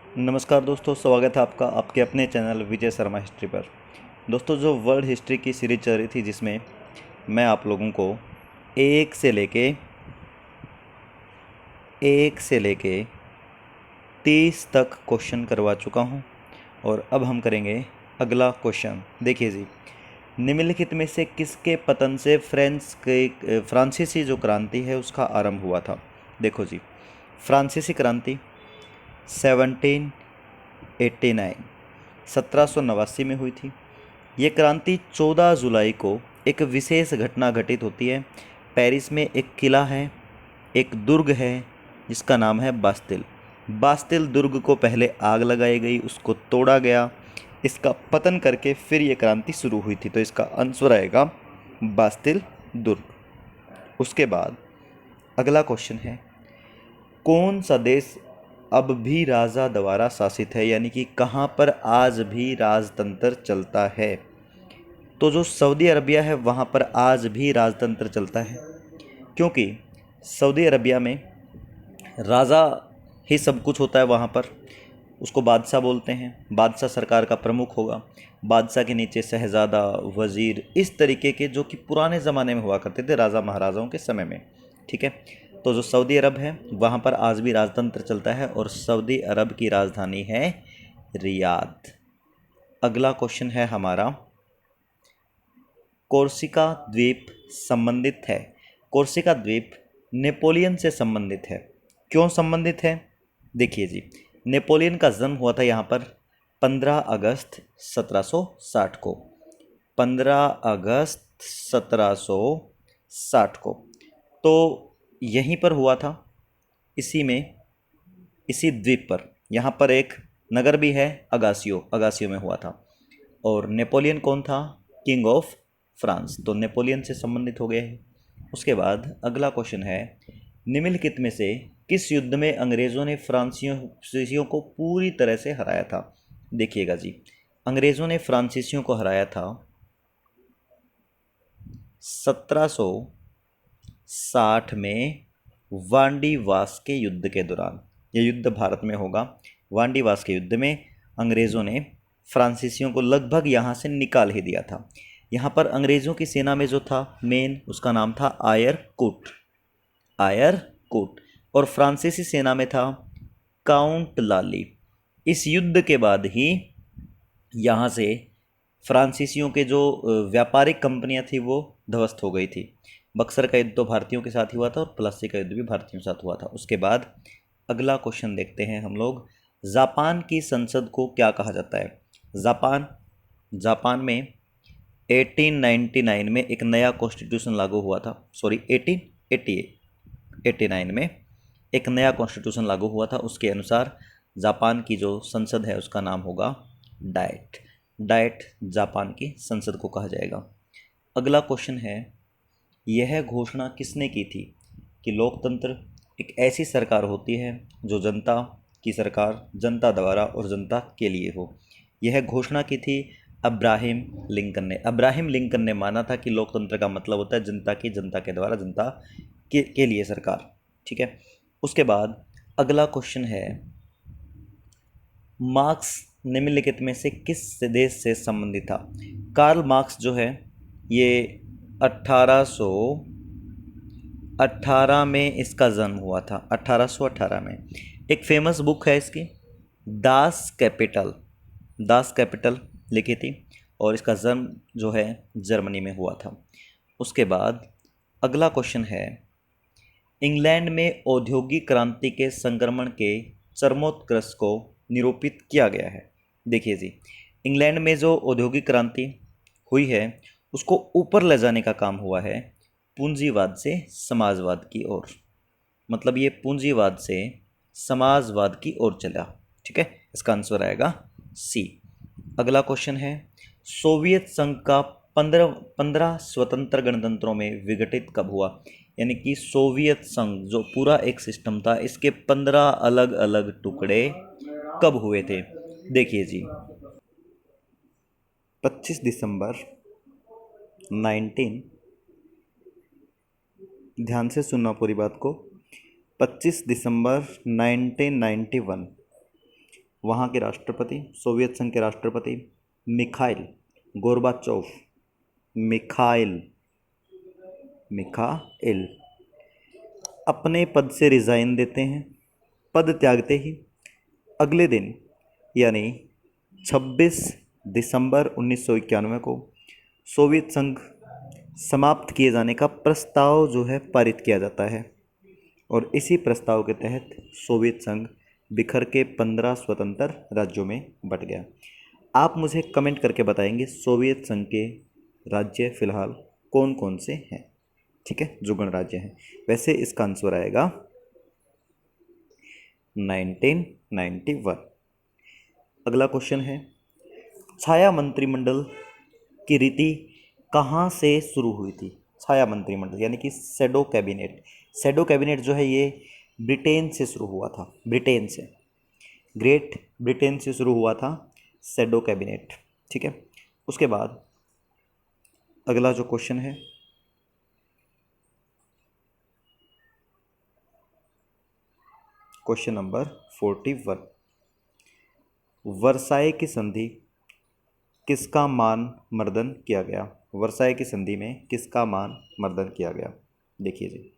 नमस्कार दोस्तों, स्वागत है आपका आपके अपने चैनल विजय शर्मा हिस्ट्री पर। दोस्तों, जो वर्ल्ड हिस्ट्री की सीरीज चल रही थी जिसमें मैं आप लोगों को एक से लेके एक से लेके 30 तक क्वेश्चन करवा चुका हूं और अब हम करेंगे अगला क्वेश्चन। देखिए जी, निम्नलिखित में से किसके पतन से फ्रांसीसी जो क्रांति है उसका आरंभ हुआ था। देखो जी, फ्रांसीसी क्रांति 1789 1789 में हुई थी। ये क्रांति 14 जुलाई को एक विशेष घटना घटित होती है। पेरिस में एक किला है, एक दुर्ग है जिसका नाम है बास्तिल। बास्तिल दुर्ग को पहले आग लगाई गई, उसको तोड़ा गया, इसका पतन करके फिर ये क्रांति शुरू हुई थी। तो इसका आंसर आएगा बास्तिल दुर्ग। उसके बाद अगला क्वेश्चन है, कौन सा देश अब भी राजा द्वारा शासित है, यानी कि कहाँ पर आज भी राजतंत्र चलता है। तो जो सऊदी अरबिया है वहाँ पर आज भी राजतंत्र चलता है, क्योंकि सऊदी अरबिया में राजा ही सब कुछ होता है। वहाँ पर उसको बादशाह बोलते हैं। बादशाह सरकार का प्रमुख होगा, बादशाह के नीचे शहज़ादा, वज़ीर, इस तरीके के जो कि पुराने ज़माने में हुआ करते थे राजा महाराजाओं के समय में। ठीक है, तो जो सऊदी अरब है वहाँ पर आज भी राजतंत्र चलता है और सऊदी अरब की राजधानी है रियाद। अगला क्वेश्चन है हमारा, कोर्सिका द्वीप संबंधित है। कोर्सिका द्वीप नेपोलियन से संबंधित है। क्यों संबंधित है? देखिए जी, नेपोलियन का जन्म हुआ था यहाँ पर 15 अगस्त 1760 को। 15 अगस्त 1760 को तो यहीं पर हुआ था, इसी में, इसी द्वीप पर। यहाँ पर एक नगर भी है, अगासियो, अगासियो में हुआ था। और नेपोलियन कौन था? King of France. तो नेपोलियन से संबंधित हो गए हैं। उसके बाद अगला क्वेश्चन है, निम्नलिखित में से किस युद्ध में अंग्रेज़ों ने फ्रांसीसियों को पूरी तरह से हराया था। देखिएगा जी, अंग्रेज़ों ने फ्रांसीसियों को हराया था 1760 में वांडीवास के युद्ध के दौरान। यह युद्ध भारत में होगा। वांडीवास के युद्ध में अंग्रेज़ों ने फ्रांसीसियों को लगभग यहाँ से निकाल ही दिया था। यहाँ पर अंग्रेज़ों की सेना में जो था मेन, उसका नाम था आयरकूट, आयरकूट। और फ्रांसीसी सेना में था काउंट लाली। इस युद्ध के बाद ही यहाँ से फ्रांसीसियों के जो व्यापारिक कंपनियां थी वो ध्वस्त हो गई थी। बक्सर का युद्ध तो भारतीयों के साथ ही हुआ था और प्लासी का युद्ध भी भारतीयों के साथ हुआ था। उसके बाद अगला क्वेश्चन देखते हैं हम लोग, जापान की संसद को क्या कहा जाता है। जापान जापान में 1899 में एक नया कॉन्स्टिट्यूशन लागू हुआ था। सॉरी, 1889 में एक नया कॉन्स्टिट्यूशन लागू हुआ था। उसके अनुसार जापान की जो संसद है उसका नाम होगा डाइट। डाइट जापान की संसद को कहा जाएगा। अगला क्वेश्चन है, यह घोषणा किसने की थी कि लोकतंत्र एक ऐसी सरकार होती है जो जनता की सरकार, जनता द्वारा और जनता के लिए हो। यह घोषणा की थी अब्राहम लिंकन ने। अब्राहम लिंकन ने माना था कि लोकतंत्र का मतलब होता है जनता की, जनता के द्वारा, जनता के लिए सरकार। ठीक है। उसके बाद अगला क्वेश्चन है, मार्क्स निम्नलिखित में से किस देश से संबंधित था। कार्ल मार्क्स जो है ये 1818 में इसका जन्म हुआ था। 1818 में एक फेमस बुक है इसकी, दास कैपिटल, दास कैपिटल लिखी थी और इसका जन्म जो है जर्मनी में हुआ था। उसके बाद अगला क्वेश्चन है, इंग्लैंड में औद्योगिक क्रांति के संक्रमण के चरमोत्कर्ष को निरूपित किया गया है। देखिए जी, इंग्लैंड में जो औद्योगिक क्रांति हुई है उसको ऊपर ले जाने का काम हुआ है पूंजीवाद से समाजवाद की ओर। मतलब ये पूंजीवाद से समाजवाद की ओर चला। ठीक है, इसका आंसर आएगा सी। अगला क्वेश्चन है, सोवियत संघ का 15 स्वतंत्र गणतंत्रों में विघटित कब हुआ। यानी कि सोवियत संघ जो पूरा एक सिस्टम था, इसके 15 अलग अलग टुकड़े कब हुए थे। देखिए जी, 25 दिसंबर 19, ध्यान से सुनना पूरी बात को, 25 दिसंबर 1991 वहाँ के राष्ट्रपति, सोवियत संघ के राष्ट्रपति मिखाइल गोर्बाचोव, मिखाइल मिखाइल अपने पद से रिज़ाइन देते हैं। पद त्यागते ही अगले दिन यानी 26 दिसंबर 1991 को सोवियत संघ समाप्त किए जाने का प्रस्ताव जो है पारित किया जाता है और इसी प्रस्ताव के तहत सोवियत संघ बिखर के 15 स्वतंत्र राज्यों में बंट गया। आप मुझे कमेंट करके बताएंगे सोवियत संघ के राज्य फिलहाल कौन कौन से हैं, ठीक है, जो गणराज्य हैं। वैसे इसका आंसर आएगा 1991। अगला क्वेश्चन है, छाया मंत्रिमंडल की रीति कहाँ से शुरू हुई थी? छाया मंत्रिमंडल यानी कि शैडो कैबिनेट। शैडो कैबिनेट जो है ये ब्रिटेन से शुरू हुआ था, ब्रिटेन से, ग्रेट ब्रिटेन से शुरू हुआ था शैडो कैबिनेट, ठीक है। उसके बाद अगला जो क्वेश्चन है, क्वेश्चन नंबर 41, वर्साई की संधि किसका मान मर्दन किया गया? वर्साई की संधि में किसका मान मर्दन किया गया? देखिए जी,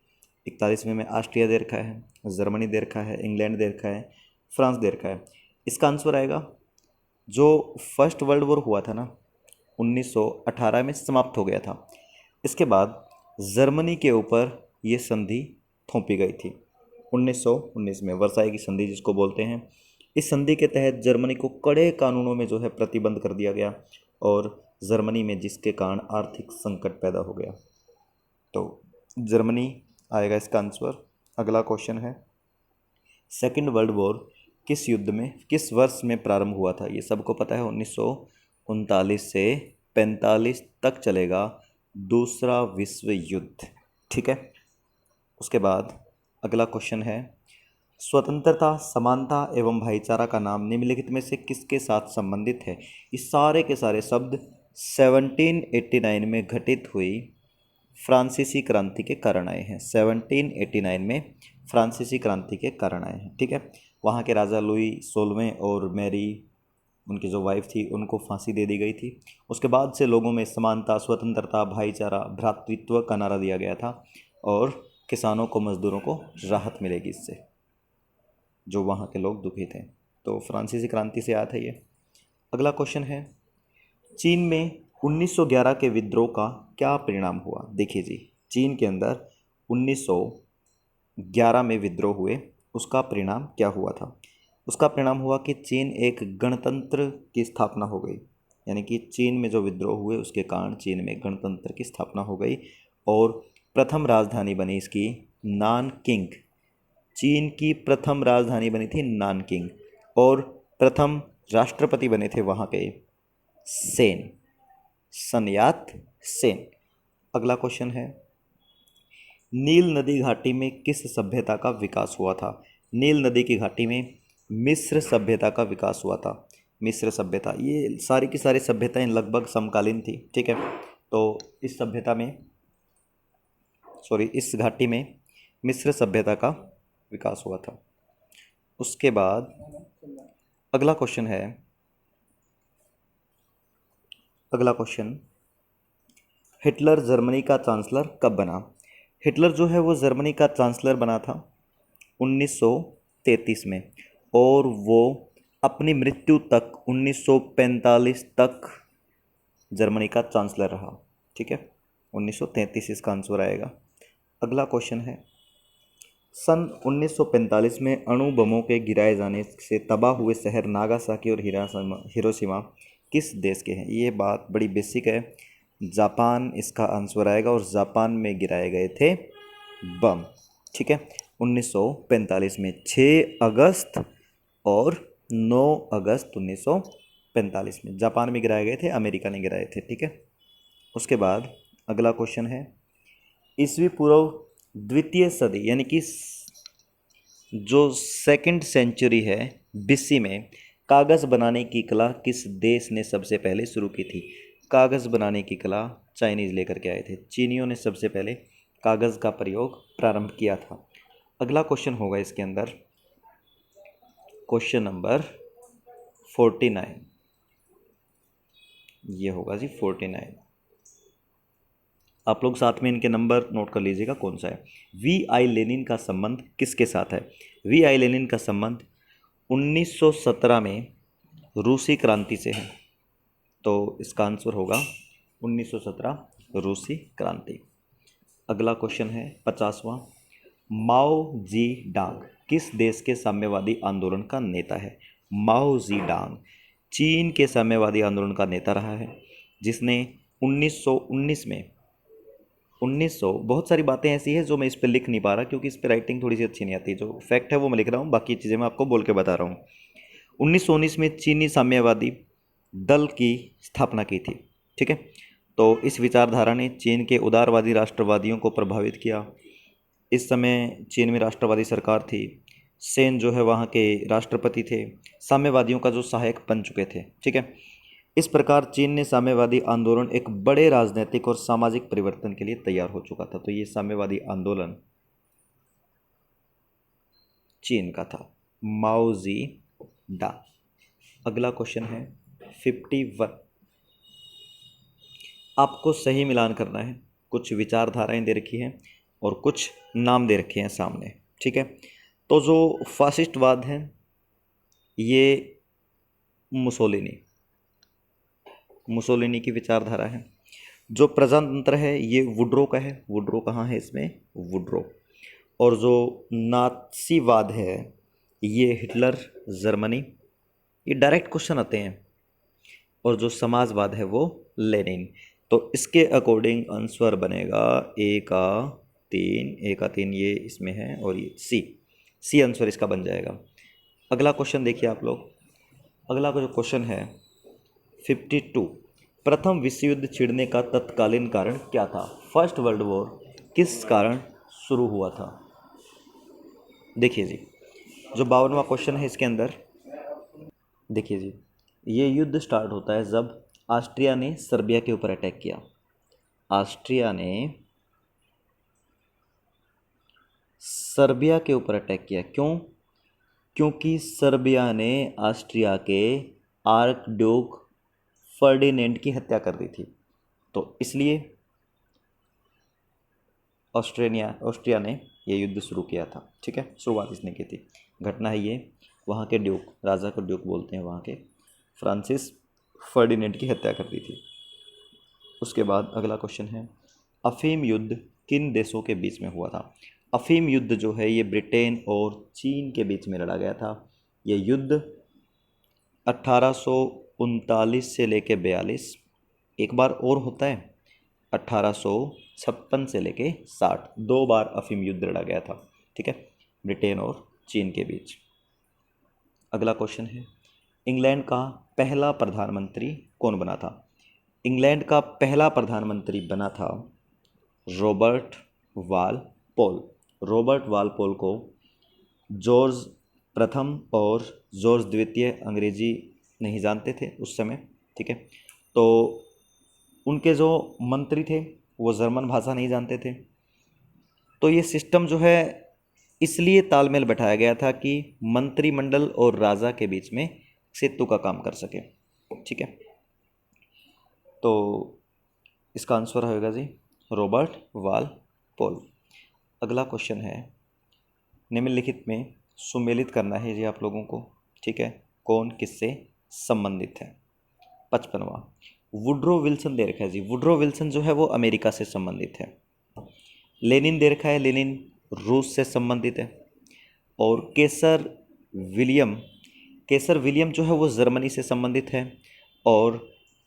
41वें में ऑस्ट्रिया दे रखा है, जर्मनी दे रखा है, इंग्लैंड दे रखा है, फ्रांस दे रखा है। इसका आंसर आएगा जो फर्स्ट वर्ल्ड वॉर हुआ था ना 1918 में समाप्त हो गया था, इसके बाद जर्मनी के ऊपर ये संधि थोपी गई थी 1919 में, वर्साई की संधि जिसको बोलते हैं। इस संधि के तहत जर्मनी को कड़े कानूनों में जो है प्रतिबंध कर दिया गया और जर्मनी में जिसके कारण आर्थिक संकट पैदा हो गया, तो जर्मनी आएगा इसका आंसर। अगला क्वेश्चन है, सेकेंड वर्ल्ड वॉर किस युद्ध में, किस वर्ष में प्रारंभ हुआ था? ये सबको पता है, 1939 से 45 तक चलेगा दूसरा विश्व युद्ध, ठीक है। उसके बाद अगला क्वेश्चन है, स्वतंत्रता, समानता एवं भाईचारा का नाम निम्नलिखित में से किसके साथ संबंधित है? ये सारे के सारे शब्द 1789 में घटित हुई फ्रांसीसी क्रांति के कारण आए हैं। 1789 में फ्रांसीसी क्रांति के कारण आए हैं, ठीक है। वहाँ के राजा लुई 16वें और मैरी, उनकी जो वाइफ थी, उनको फांसी दे दी गई थी। उसके बाद से लोगों में समानता, स्वतंत्रता, भाईचारा, भ्रातृत्व का नारा दिया गया था और किसानों को, मजदूरों को राहत मिलेगी इससे, जो वहाँ के लोग दुखी थे। तो फ्रांसीसी क्रांति से आया था ये। अगला क्वेश्चन है, चीन में 1911 के विद्रोह का क्या परिणाम हुआ? देखिए जी, चीन के अंदर 1911 में विद्रोह हुए, उसका परिणाम क्या हुआ था? उसका परिणाम हुआ कि चीन एक गणतंत्र की स्थापना हो गई, यानी कि चीन में जो विद्रोह हुए उसके कारण चीन में गणतंत्र की स्थापना हो गई और प्रथम राजधानी बनी इसकी नानकिंग। चीन की प्रथम राजधानी बनी थी नानकिंग और प्रथम राष्ट्रपति बने थे वहाँ के सेन, सनयात सेन। अगला क्वेश्चन है, नील नदी घाटी में किस सभ्यता का विकास हुआ था? नील नदी की घाटी में मिस्र सभ्यता का विकास हुआ था। मिस्र सभ्यता, ये सारी की सारी सभ्यताएं लगभग समकालीन थी, ठीक है। तो इस सभ्यता में, इस घाटी में मिस्र सभ्यता का विकास हुआ था। उसके बाद अगला क्वेश्चन है, अगला क्वेश्चन, हिटलर जर्मनी का चांसलर कब बना? हिटलर जो है वो जर्मनी का चांसलर बना था 1933 में और वो अपनी मृत्यु तक 1945 तक जर्मनी का चांसलर रहा, ठीक है। 1933 इसका आंसर आएगा। अगला क्वेश्चन है, सन 1945 में अणु बमों के गिराए जाने से तबाह हुए शहर नागासाकी और हिरोशिमा किस देश के हैं? ये बात बड़ी बेसिक है, जापान इसका आंसर आएगा और जापान में गिराए गए थे बम, ठीक है। 1945 में 6 अगस्त और 9 अगस्त 1945 में जापान में गिराए गए थे, अमेरिका ने गिराए थे, ठीक है। उसके बाद अगला क्वेश्चन है, ईसवी पूर्व द्वितीय सदी यानी कि जो सेकंड सेंचुरी है बीसी में कागज़ बनाने की कला किस देश ने सबसे पहले शुरू की थी? कागज़ बनाने की कला चाइनीज़ लेकर के आए थे, चीनियों ने सबसे पहले कागज़ का प्रयोग प्रारंभ किया था। अगला क्वेश्चन होगा इसके अंदर, क्वेश्चन नंबर 49, ये होगा जी 49। आप लोग साथ में इनके नंबर नोट कर लीजिएगा कौन सा है। वी आई लेनिन का संबंध किसके साथ है? वी आई लेनिन का संबंध 1917 में रूसी क्रांति से है। तो इसका आंसर होगा 1917 रूसी क्रांति। अगला क्वेश्चन है 50वां। माओ जी डांग किस देश के साम्यवादी आंदोलन का नेता है? माओ जी डांग चीन के साम्यवादी आंदोलन का नेता रहा है, जिसने 1919 में 1900 बहुत सारी बातें ऐसी है जो मैं इस पर लिख नहीं पा रहा क्योंकि इस पर राइटिंग थोड़ी सी अच्छी नहीं आती। जो फैक्ट है वो मैं लिख रहा हूँ, बाकी चीज़ें मैं आपको बोल के बता रहा हूँ। 1919 में चीनी साम्यवादी दल की स्थापना की थी। ठीक है, तो इस विचारधारा ने चीन के उदारवादी राष्ट्रवादियों को प्रभावित किया। इस समय चीन में राष्ट्रवादी सरकार थी। सेन जो है वहाँ के राष्ट्रपति थे, साम्यवादियों का जो सहायक बन चुके थे। ठीक है, इस प्रकार चीन ने साम्यवादी आंदोलन एक बड़े राजनीतिक और सामाजिक परिवर्तन के लिए तैयार हो चुका था। तो ये साम्यवादी आंदोलन चीन का था, माओ जी डा। अगला क्वेश्चन है 51। आपको सही मिलान करना है। कुछ विचारधाराएं दे रखी हैं और कुछ नाम दे रखे हैं सामने। ठीक है, तो जो फासिस्टवाद है ये मुसोलिनी की विचारधारा है। जो प्रजातंत्र है ये वुड्रो का है। वुड्रो कहाँ है इसमें? वुड्रो। और जो नात्सीवाद है ये हिटलर जर्मनी। ये डायरेक्ट क्वेश्चन आते हैं। और जो समाजवाद है वो लेनिन। तो इसके अकॉर्डिंग आंसर बनेगा ए का 3 ये इसमें है और ये सी आंसर इसका बन जाएगा। अगला क्वेश्चन देखिए आप लोग। अगला जो क्वेश्चन है 52। प्रथम विश्व युद्ध छिड़ने का तत्कालीन कारण क्या था? फर्स्ट वर्ल्ड वॉर किस कारण शुरू हुआ था? देखिए जी, जो 52वां क्वेश्चन है इसके अंदर देखिए जी, ये युद्ध स्टार्ट होता है जब ऑस्ट्रिया ने सर्बिया के ऊपर अटैक किया। ऑस्ट्रिया ने सर्बिया के ऊपर अटैक किया। क्यों? क्योंकि सर्बिया ने ऑस्ट्रिया के आर्क ड्यूक फर्डिनेंड की हत्या कर दी थी। तो इसलिए ऑस्ट्रिया ने ये युद्ध शुरू किया था। ठीक है, शुरुआत इसने की थी। घटना है ये, वहाँ के ड्यूक, राजा को ड्यूक बोलते हैं, वहाँ के फ्रांसिस फर्डिनेंड की हत्या कर दी थी। उसके बाद अगला क्वेश्चन है अफीम युद्ध किन देशों के बीच में हुआ था? अफीम युद्ध जो है ये ब्रिटेन और चीन के बीच में लड़ा गया था। ये युद्ध 1839 से लेके 42, एक बार और होता है 1856 से लेके 60, 2 बार अफीम युद्ध लड़ा गया था। ठीक है, ब्रिटेन और चीन के बीच। अगला क्वेश्चन है इंग्लैंड का पहला प्रधानमंत्री कौन बना था? इंग्लैंड का पहला प्रधानमंत्री बना था रॉबर्ट वालपोल। रॉबर्ट वालपोल को जॉर्ज प्रथम और जॉर्ज द्वितीय अंग्रेजी नहीं जानते थे उस समय। ठीक है, तो उनके जो मंत्री थे वो जर्मन भाषा नहीं जानते थे। तो ये सिस्टम जो है इसलिए तालमेल बैठाया गया था कि मंत्रिमंडल और राजा के बीच में सेतु का काम कर सके। ठीक है, तो इसका आंसर होगा जी रॉबर्ट वालपोल। अगला क्वेश्चन है निम्नलिखित में सुमेलित करना है जी आप लोगों को। ठीक है, कौन किससे संबंधित है? 55वां वुड्रो विल्सन दे रखा है जी। वुड्रो विल्सन जो है वो अमेरिका से संबंधित है। लेनिन दे रखा है, लेनिन रूस से संबंधित है। और केसर विलियम जो है वो जर्मनी से संबंधित है। और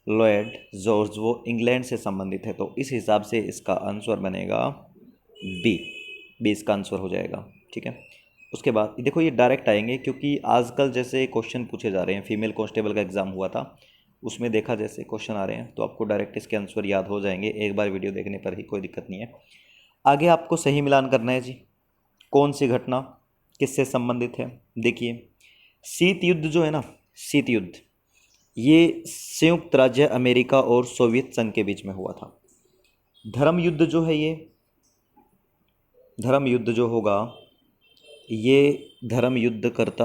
लॉयड जॉर्ज वो इंग्लैंड से संबंधित है। तो इस हिसाब से इसका आंसर बनेगा बी इसका आंसर हो जाएगा। ठीक है, उसके बाद देखो ये डायरेक्ट आएंगे क्योंकि आजकल जैसे क्वेश्चन पूछे जा रहे हैं, फीमेल कांस्टेबल का एग्ज़ाम हुआ था उसमें देखा जैसे क्वेश्चन आ रहे हैं, तो आपको डायरेक्ट इसके आंसर याद हो जाएंगे एक बार वीडियो देखने पर ही, कोई दिक्कत नहीं है। आगे आपको सही मिलान करना है जी, कौन सी घटना किससे संबंधित है। देखिए शीत युद्ध जो है ना, शीत युद्ध ये संयुक्त राज्य अमेरिका और सोवियत संघ के बीच में हुआ था। धर्म युद्ध जो है धर्म युद्ध जो होगा ये धर्म युद्ध करता,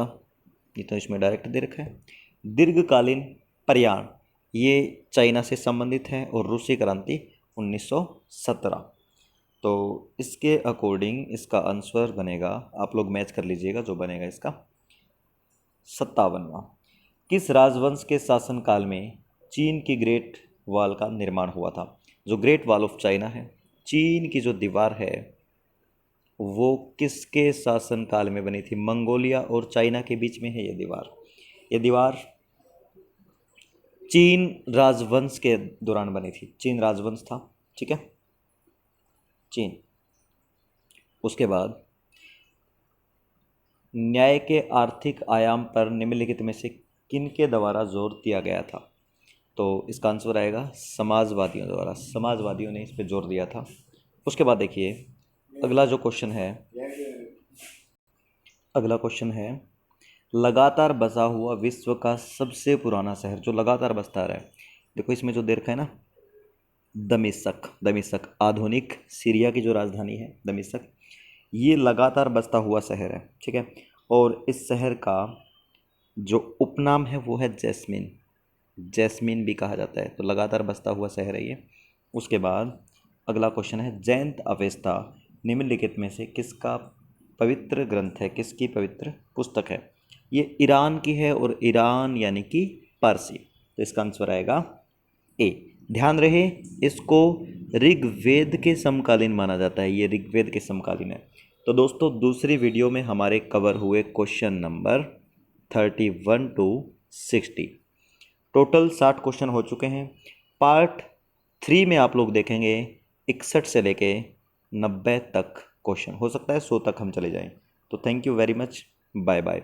ये तो इसमें डायरेक्ट दे रखा है। दीर्घकालीन प्रयाण, ये चाइना से संबंधित है, और रूसी क्रांति 1917। तो इसके अकॉर्डिंग इसका आंसर बनेगा, आप लोग मैच कर लीजिएगा जो बनेगा इसका, 57वां। किस राजवंश के शासनकाल में चीन की ग्रेट वॉल का निर्माण हुआ था? जो ग्रेट वॉल ऑफ चाइना है, चीन की जो दीवार है, वो किसके शासनकाल में बनी थी? मंगोलिया और चाइना के बीच में है ये दीवार। ये दीवार चीन राजवंश के दौरान बनी थी। चीन राजवंश था, ठीक है, चीन। उसके बाद न्याय के आर्थिक आयाम पर निम्नलिखित में से किनके द्वारा जोर दिया गया था? तो इसका आंसर आएगा समाजवादियों द्वारा। समाजवादियों ने इस पर जोर दिया था। उसके बाद देखिए अगला जो क्वेश्चन है, अगला क्वेश्चन है, लगातार बसा हुआ विश्व का सबसे पुराना शहर, जो लगातार बसता रहा है। देखो इसमें जो दे रखा है ना, दमिश्क। दमिश्क आधुनिक सीरिया की जो राजधानी है, दमिश्क, ये लगातार बसता हुआ शहर है, ठीक है। और इस शहर का जो उपनाम है वो है जैस्मिन। जैस्मिन भी कहा जाता है। तो लगातार बसता हुआ शहर है ये। उसके बाद अगला क्वेश्चन है, जयंत अवेस्ता निम्नलिखित में से किसका पवित्र ग्रंथ है, किसकी पवित्र पुस्तक है? ये ईरान की है, और ईरान यानी कि पारसी। तो इसका आंसर आएगा ए। ध्यान रहे इसको ऋग्वेद के समकालीन माना जाता है, ये ऋग्वेद के समकालीन है। तो दोस्तों दूसरी वीडियो में हमारे कवर हुए question number 31 to 60, total 60 question हो चुके हैं। पार्ट 3 में आप लोग देखेंगे 61 से लेके 90 तक क्वेश्चन, हो सकता है 100 तक हम चले जाएं। तो thank you very much, bye bye.